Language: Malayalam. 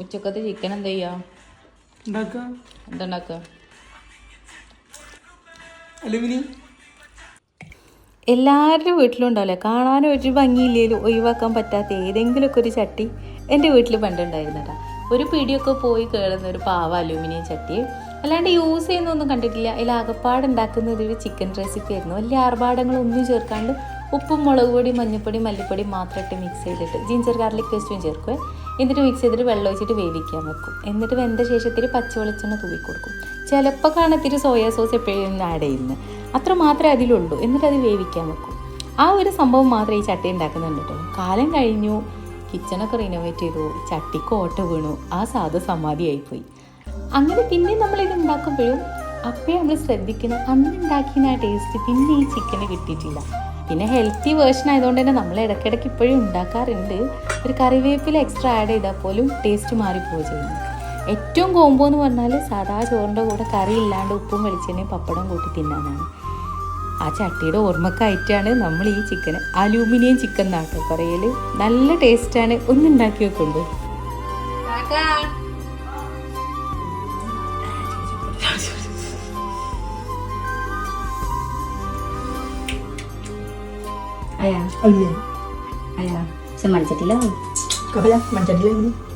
ഉച്ചക്കത്തെ ചിക്കൻ എന്താ ചെയ്യാ? എന്താ ഉണ്ടാക്കുക? എല്ലാവരുടെ വീട്ടിലും ഉണ്ടാവില്ലേ കാണാൻ ഒരു ഭംഗിയില്ലേലും ഒഴിവാക്കാൻ പറ്റാത്ത ഏതെങ്കിലുമൊക്കെ ഒരു ചട്ടി എൻ്റെ വീട്ടിൽ പണ്ടുണ്ടായിരുന്നട്ടാ. ഒരു പിടിയൊക്കെ പോയി കയറുന്ന ഒരു പാവ അലൂമിനിയം ചട്ടി. അല്ലാണ്ട് യൂസ് ചെയ്യുന്നൊന്നും കണ്ടിട്ടില്ല. അതിൽ ആകപ്പാട് ഉണ്ടാക്കുന്നത് ഒരു ചിക്കൻ റെസിപ്പി ആയിരുന്നു. വലിയ ആർഭാടങ്ങളൊന്നും ചേർക്കാണ്ട് ഉപ്പും മുളക് പൊടി മഞ്ഞൾപ്പൊടി മല്ലിപ്പൊടി മാത്രം ഇട്ട് മിക്സ് ചെയ്തിട്ട് ജിഞ്ചർ ഗാർലിക് പേസ്റ്റും ചേർക്കുക. എന്നിട്ട് മിക്സ് ചെയ്തിട്ട് വെള്ളം ഒഴിച്ചിട്ട് വേവിക്കാൻ വെക്കും. എന്നിട്ട് വെന്ത ശേഷത്തിൽ പച്ച വെളിച്ചെണ്ണ തൂവി കൊടുക്കും. ചിലപ്പോൾ കാണത്തിരി സോയാ സോസ് എപ്പോഴും ആഡ് ചെയ്യുന്നത്. അത്ര മാത്രമേ അതിലുള്ളൂ. എന്നിട്ട് അത് വേവിക്കാൻ വെക്കും. ആ ഒരു സംഭവം മാത്രമേ ഈ ചട്ടി ഉണ്ടാക്കുന്നുണ്ട് കേട്ടോ. കാലം കഴിഞ്ഞു, കിച്ചണൊക്കെ റിനോവേറ്റ് ചെയ്തു, ചട്ടിക്ക് ഓട്ട വീണു, ആ സാധ സമാധിയായിപ്പോയി. അങ്ങനെ പിന്നെ നമ്മളിത് ഉണ്ടാക്കുമ്പോഴും അപ്പോഴേ നമ്മൾ ശ്രദ്ധിക്കുന്നത് അന്ന് ഉണ്ടാക്കിയ ആ ടേസ്റ്റ് പിന്നെ ഈ ചിക്കന് കിട്ടിയിട്ടില്ല. പിന്നെ ഹെൽത്തി വേർഷൻ ആയതുകൊണ്ട് തന്നെ നമ്മൾ ഇടയ്ക്കിടയ്ക്ക് ഇപ്പോഴും ഉണ്ടാക്കാറുണ്ട്. ഒരു കറിവേപ്പില എക്സ്ട്രാ ആഡ് ചെയ്താൽ പോലും ടേസ്റ്റ് മാറിപ്പോവുക ചെയ്യുന്നു. ഏറ്റവും കോംബോ എന്ന് പറഞ്ഞാൽ സാധാ ചോറിൻ്റെ കൂടെ കറി ഇല്ലാണ്ട് ഉപ്പും വെളിച്ചെണ്ണയും പപ്പടം കൂട്ടി തിന്നാനാണ്. ആ ചട്ടിയുടെ ഓർമ്മക്കായിട്ടാണ് നമ്മൾ ഈ ചിക്കൻ അലൂമിനിയം ചിക്കൻ എന്നാട്ടോ പറയൽ. നല്ല ടേസ്റ്റാണ്. ഒന്നുണ്ടാക്കി വെക്കുള്ളൂ. Ayah, ayah, semacam itu lah. Kau bilang semacam itu lah.